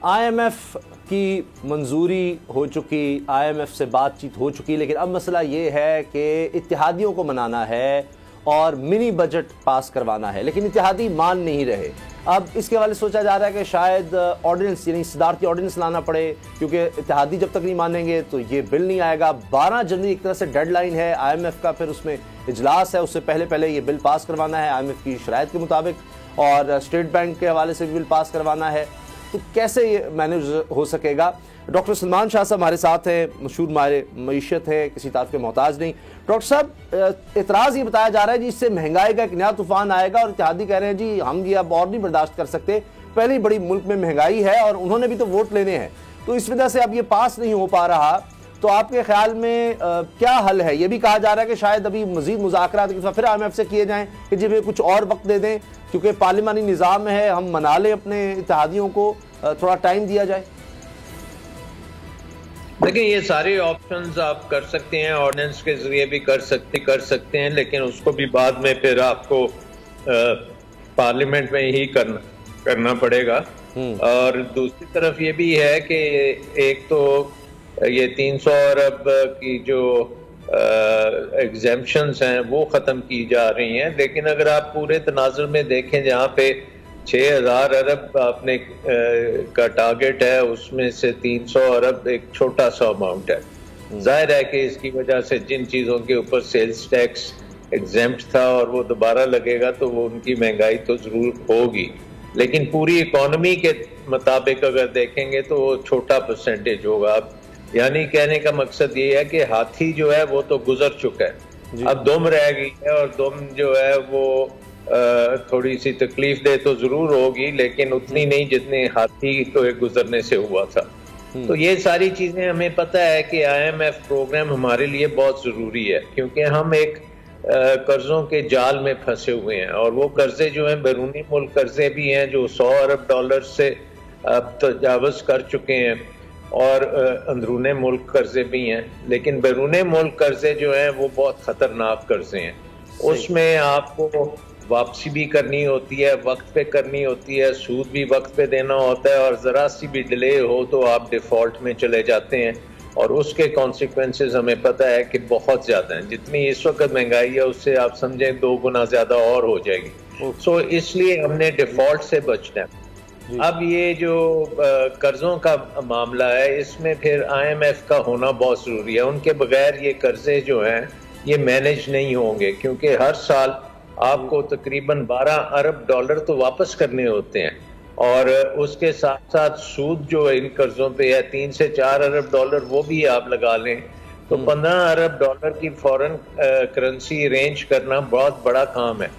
IMF की मंजूरी हो चुकी, IMF से बातचीत हो चुकी, लेकिन अब मसला ये है कि इत्तेहादियों को मनाना है और मिनी बजट पास करवाना है, लेकिन इत्तेहादी मान नहीं रहे। अब इसके हवाले सोचा जा रहा है कि शायद ऑर्डिनेंस यानी सदारती ऑर्डिनेंस लाना पड़े, क्योंकि इत्तेहादी जब तक नहीं मानेंगे तो ये बिल नहीं आएगा। 12 जनवरी एक तरह से डेडलाइन है IMF का, फिर उसमें इजलास है, उससे पहले पहले ये बिल पास करवाना है IMF की शराइत के मुताबिक, और स्टेट बैंक के हवाले से भी बिल पास करवाना है। तो कैसे ये मैनेज हो सकेगा? डॉक्टर सलमान शाह साहब हमारे साथ हैं, मशहूर माहिर मईशत है, किसी तारीफ के मोहताज नहीं। डॉक्टर साहब, एतराज़ ये बताया जा रहा है जी इससे महंगाई का एक नया तूफान आएगा, और इत्तेहादी कह रहे हैं जी हम ये अब और नहीं बर्दाश्त कर सकते, पहली बड़ी मुल्क में महंगाई है और उन्होंने भी तो वोट लेने हैं, तो इस वजह से अब ये पास नहीं हो पा रहा। तो आपके ख्याल में क्या हल है? ये भी कहा जा रहा है कि शायद अभी मजीद मुज़ाकरात फिर IMF से किए जाएं कि जी वे कुछ और वक्त दे दें, क्योंकि पार्लिमानी निज़ाम है, हम मना लें अपने इत्तेहादियों को, थोड़ा टाइम दिया जाए। देखिए, ये सारे ऑप्शंस आप कर सकते हैं, ऑर्डिनेंस के जरिए भी कर सकते हैं, लेकिन उसको भी बाद में फिर आपको पार्लियामेंट में ही करना पड़ेगा। और दूसरी तरफ ये भी है कि एक तो ये 300 अरब की जो एग्जेम्पशंस हैं वो ख़त्म की जा रही हैं, लेकिन अगर आप पूरे तनाजुर में देखें जहाँ पे 6000 अरब आपने का टारगेट है, उसमें से 300 अरब एक छोटा सा अमाउंट है। जाहिर है कि इसकी वजह से जिन चीज़ों के ऊपर सेल्स टैक्स एग्जेम्प्ट था और वो दोबारा लगेगा तो वो उनकी महंगाई तो ज़रूर होगी, लेकिन पूरी इकोनॉमी के मुताबिक अगर देखेंगे तो वो छोटा परसेंटेज होगा। अब यानी कहने का मकसद ये है कि हाथी जो है वो तो गुजर चुका है, अब दुम रह गई है, और दुम जो है वो थोड़ी सी तकलीफ दे तो जरूर होगी, लेकिन उतनी नहीं जितने हाथी को गुजरने से हुआ था। तो ये सारी चीजें हमें पता है कि IMF प्रोग्राम हमारे लिए बहुत जरूरी है, क्योंकि हम एक कर्जों के जाल में फंसे हुए हैं, और वो कर्जे जो हैं बैरूनी मुल्क कर्जे भी हैं जो 100 अरब डॉलर से अब तजावज़ कर चुके हैं, और अंदरूने मुल्क कर्जे भी हैं, लेकिन बैरूने मुल्क कर्जे जो हैं वो बहुत खतरनाक कर्जे हैं। उसमें आपको वापसी भी करनी होती है, वक्त पे करनी होती है, सूद भी वक्त पे देना होता है, और ज़रा सी भी डिले हो तो आप डिफ़ॉल्ट में चले जाते हैं, और उसके कॉन्सिक्वेंसेस हमें पता है कि बहुत ज़्यादा हैं। जितनी इस वक्त महंगाई है उससे आप समझें 2 गुना ज़्यादा और हो जाएगी। सो इसलिए हमने डिफ़ॉल्ट से बचना है। अब ये जो कर्जों का मामला है, इसमें फिर IMF का होना बहुत ज़रूरी है। उनके बगैर ये कर्जे जो हैं ये मैनेज नहीं होंगे, क्योंकि हर साल आपको तकरीबन 12 अरब डॉलर तो वापस करने होते हैं, और उसके साथ साथ सूद जो इन कर्जों पे है 3 से 4 अरब डॉलर, वो भी आप लगा लें तो 15 अरब डॉलर की फॉरेन करेंसी अरेंज करना बहुत बड़ा काम है।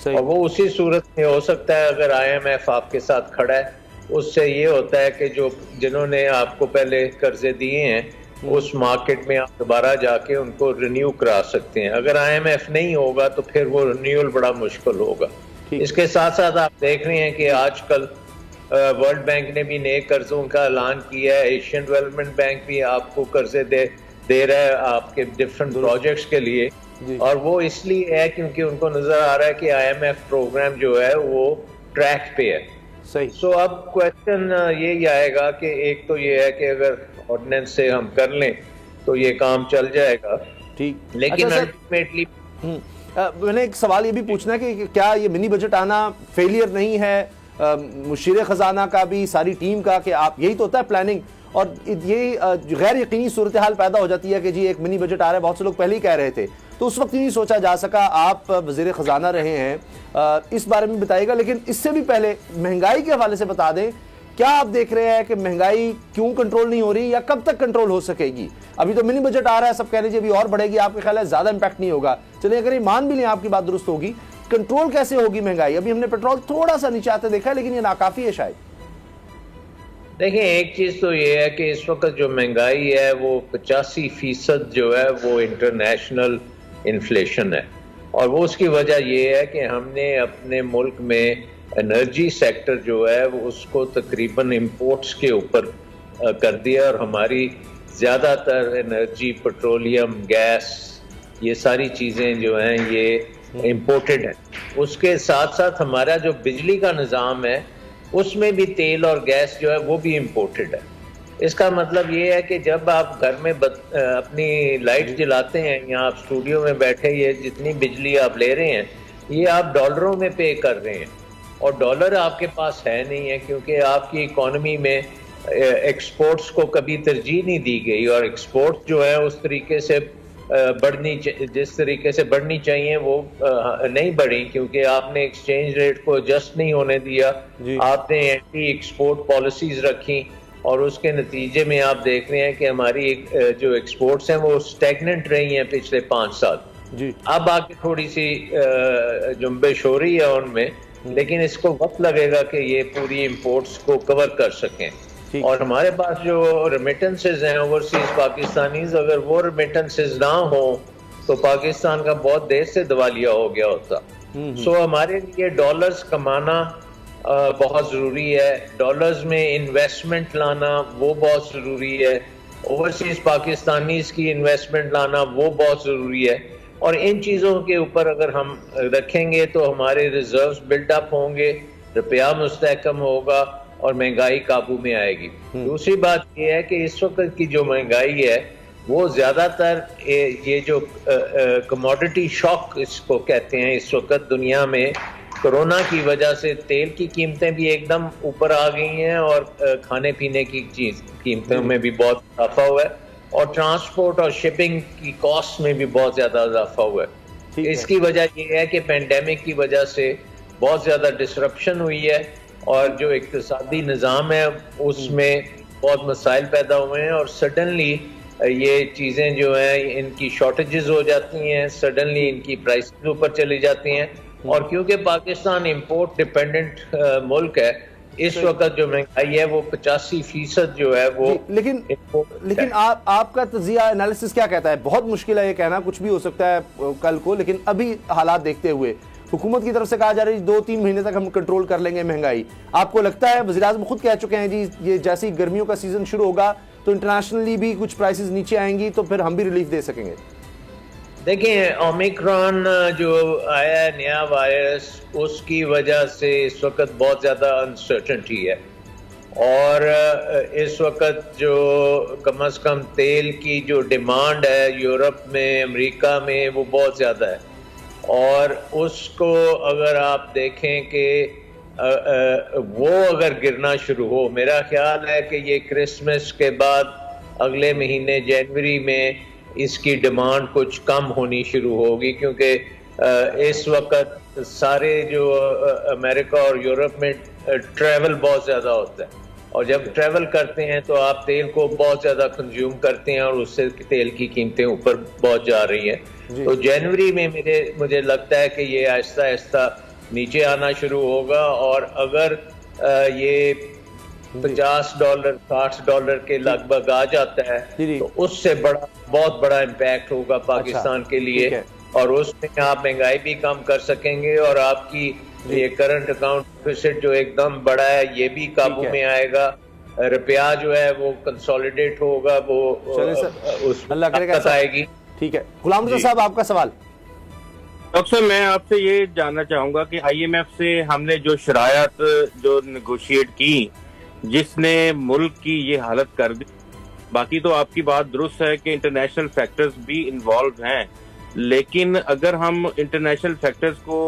और वो उसी सूरत में हो सकता है अगर IMF आपके साथ खड़ा है। उससे ये होता है कि जो जिन्होंने आपको पहले कर्जे दिए हैं उस मार्केट में आप दोबारा जाके उनको रिन्यू करा सकते हैं। अगर IMF नहीं होगा तो फिर वो रिन्यूअल बड़ा मुश्किल होगा। इसके साथ साथ आप देख रहे हैं कि आजकल वर्ल्ड बैंक ने भी नए कर्जों का ऐलान किया है, एशियन डेवलपमेंट बैंक भी आपको कर्जे दे रहा है आपके डिफरेंट प्रोजेक्ट्स के लिए, और वो इसलिए है क्योंकि उनको नजर आ रहा है कि IMF प्रोग्राम जो है वो ट्रैक पे है। सही। सो अब क्वेश्चन ये आएगा कि एक तो ये है कि अगर ऑर्डिनेंस से हम कर लें तो ये काम चल जाएगा, ठीक, लेकिन अल्टीमेटली मैंने एक सवाल ये भी पूछना है कि क्या ये मिनी बजट आना फेलियर नहीं है मुशीर खजाना का भी, सारी टीम का, कि आप यही तो होता है प्लानिंग, और ये गैर यकीनी सूरत हाल पैदा हो जाती है कि जी एक मिनी बजट आ रहा है, बहुत से लोग पहले ही कह रहे थे, तो उस वक्त नहीं सोचा जा सका। आप वज़ीर ख़जाना रहे हैं, इस बारे में बताइएगा, लेकिन इससे भी पहले महंगाई के हवाले से बता दें, क्या आप देख रहे हैं कि महंगाई क्यों कंट्रोल नहीं हो रही, या कब तक कंट्रोल हो सकेगी? अभी तो मिनी बजट आ रहा है, सब कह लीजिए अभी और बढ़ेगी, आपके ख्याल है ज़्यादा इंपैक्ट नहीं होगा, चलिए अगर ये मान भी लें आपकी बात दुरुस्त होगी, कंट्रोल कैसे होगी महंगाई? अभी हमने पेट्रोल थोड़ा सा नीचे आते देखा है, लेकिन ये नाकाफी है शायद। देखिए, एक चीज तो ये है कि इस वक्त जो महंगाई है वो 85% जो है वो इंटरनेशनल इन्फ्लेशन है, और वो उसकी वजह ये है कि हमने अपने मुल्क में एनर्जी सेक्टर जो है वो उसको तकरीबन इंपोर्ट्स के ऊपर कर दिया, और हमारी ज़्यादातर एनर्जी, पेट्रोलियम, गैस, ये सारी चीज़ें जो हैं ये इम्पोर्टेड है। उसके साथ साथ हमारा जो बिजली का निज़ाम है उसमें भी तेल और गैस जो है वो भी इम्पोर्टेड है। इसका मतलब ये है कि जब आप घर में अपनी लाइट जलाते हैं या आप स्टूडियो में बैठे ये जितनी बिजली आप ले रहे हैं ये आप डॉलरों में पे कर रहे हैं, और डॉलर आपके पास है नहीं है क्योंकि आपकी इकोनॉमी में एक्सपोर्ट्स को कभी तरजीह नहीं दी गई, और एक्सपोर्ट जो है उस तरीके से जिस तरीके से बढ़नी चाहिए वो नहीं बढ़ी, क्योंकि आपने एक्सचेंज रेट को एडजस्ट नहीं होने दिया, आपने एंटी एक्सपोर्ट पॉलिसीज रखी, और उसके नतीजे में आप देख रहे हैं कि हमारी जो एक्सपोर्ट्स हैं वो स्टैग्नेंट रही हैं पिछले 5 साल। अब आके थोड़ी सी जुम्बिश हो रही है उनमें, लेकिन इसको वक्त लगेगा कि ये पूरी इंपोर्ट्स को कवर कर सकें। और हमारे पास जो रेमिटेंसेज हैं ओवरसीज पाकिस्तानीज, अगर वो रेमिटेंसेज ना हो तो पाकिस्तान का बहुत देर से दिवालिया हो गया होता। सो हमारे लिए डॉलर्स कमाना बहुत ज़रूरी है, डॉलर्स में इन्वेस्टमेंट लाना वो बहुत ज़रूरी है, ओवरसीज पाकिस्तानीज की इन्वेस्टमेंट लाना वो बहुत ज़रूरी है, और इन चीज़ों के ऊपर अगर हम रखेंगे तो हमारे रिजर्व्स बिल्डअप होंगे, रुपया मुस्तहकम होगा और महंगाई काबू में आएगी। दूसरी बात यह है कि इस वक्त की जो महंगाई है वो ज़्यादातर ये जो कमोडिटी शॉक इसको कहते हैं, इस वक्त दुनिया में कोरोना की वजह से तेल की कीमतें भी एकदम ऊपर आ गई हैं, और खाने पीने की कीमतों में भी बहुत इजाफा हुआ है, और ट्रांसपोर्ट और शिपिंग की कॉस्ट में भी बहुत ज़्यादा इजाफा हुआ है। इसकी वजह यह है कि पेंडेमिक की वजह से बहुत ज़्यादा डिसरप्शन हुई है, और जो इक्तिसादी निज़ाम है उसमें बहुत मसाइल पैदा हुए हैं, और सडनली ये चीज़ें जो हैं इनकी शॉर्टेजेस हो जाती हैं, सडनली इनकी प्राइसेस ऊपर चली जाती हैं, और क्योंकि पाकिस्तान इंपोर्ट डिपेंडेंट मुल्क है, इस वक्त जो महंगाई है वो 85% जो है वो। लेकिन आपका तजिया एनालिसिस क्या कहता है? बहुत मुश्किल है ये कहना, कुछ भी हो सकता है कल को, लेकिन अभी हालात देखते हुए हुकूमत की तरफ से कहा जा रहा है 2-3 महीने तक हम कंट्रोल कर लेंगे महंगाई। आपको लगता है, वज़ीर आज़म खुद कह चुके हैं जी ये जैसे ही गर्मियों का सीजन शुरू होगा तो इंटरनेशनली भी कुछ प्राइसेस नीचे आएंगी तो फिर हम भी रिलीफ दे सकेंगे? देखिए, ओमिक्रॉन जो आया है नया वायरस, उसकी वजह से इस वक्त बहुत ज़्यादा अनसर्टेनिटी है, और इस वक्त जो कम से कम तेल की जो डिमांड है यूरोप में, अमेरिका में, वो बहुत ज़्यादा है, और उसको अगर आप देखें कि वो अगर गिरना शुरू हो, मेरा ख्याल है कि ये क्रिसमस के बाद अगले महीने जनवरी में इसकी डिमांड कुछ कम होनी शुरू होगी, क्योंकि इस वक्त सारे जो अमेरिका और यूरोप में ट्रैवल बहुत ज़्यादा होता है, और जब ट्रैवल करते हैं तो आप तेल को बहुत ज़्यादा कंज्यूम करते हैं, और उससे तेल की कीमतें ऊपर बहुत जा रही हैं। तो जनवरी में मुझे लगता है कि ये आहिस्ता आहिस्ता नीचे आना शुरू होगा, और अगर ये $50 $60 के लगभग आ जाता है तो उससे बहुत बड़ा इम्पैक्ट होगा पाकिस्तान के लिए, और उसमें आप महंगाई भी कम कर सकेंगे, और आपकी ये करंट अकाउंट डेफिसिट जो एकदम बड़ा है ये भी काबू में आएगा, रुपया जो है वो कंसोलिडेट होगा, वो अल्लाह करेगा आएगी। ठीक है, गुलाम रज़ा साहब आपका सवाल। डॉक्टर साहब, मैं आपसे ये जानना चाहूंगा कि IMF से हमने जो शरायत जो नेगोशिएट की जिसने मुल्क की ये हालत कर दी, बाकी तो आपकी बात दुरुस्त है कि इंटरनेशनल फैक्टर्स भी इन्वॉल्व हैं, लेकिन अगर हम इंटरनेशनल फैक्टर्स को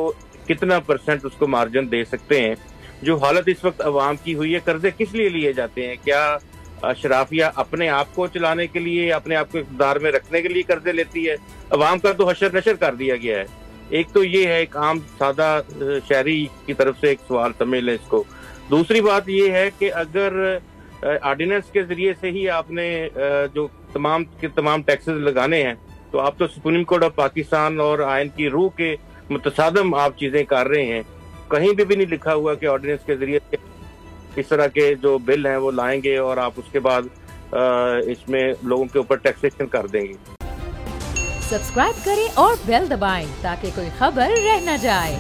कितना % उसको मार्जिन दे सकते हैं? जो हालत इस वक्त अवाम की हुई है, कर्जे किस लिए लिए जाते हैं? क्या अशराफिया अपने आप को चलाने के लिए, अपने आप को इक़्तिदार में रखने के लिए कर्जे लेती है? अवाम का तो हशर नशर कर दिया गया है। एक तो ये है, एक आम सादा शहरी की तरफ से एक सवाल समझ लें इसको। दूसरी बात ये है कि अगर ऑर्डिनेंस के जरिए से ही आपने जो तमाम टैक्सेस लगाने हैं, तो आप तो सुप्रीम कोर्ट ऑफ पाकिस्तान और आइन की रूह के मुतसादम आप चीजें कर रहे हैं। कहीं भी नहीं लिखा हुआ कि ऑर्डिनेंस के जरिए से इस तरह के जो बिल हैं वो लाएंगे और आप उसके बाद इसमें लोगों के ऊपर टैक्सेशन कर देंगे। सब्सक्राइब करें और बेल दबाएं ताकि कोई खबर रह न जाए।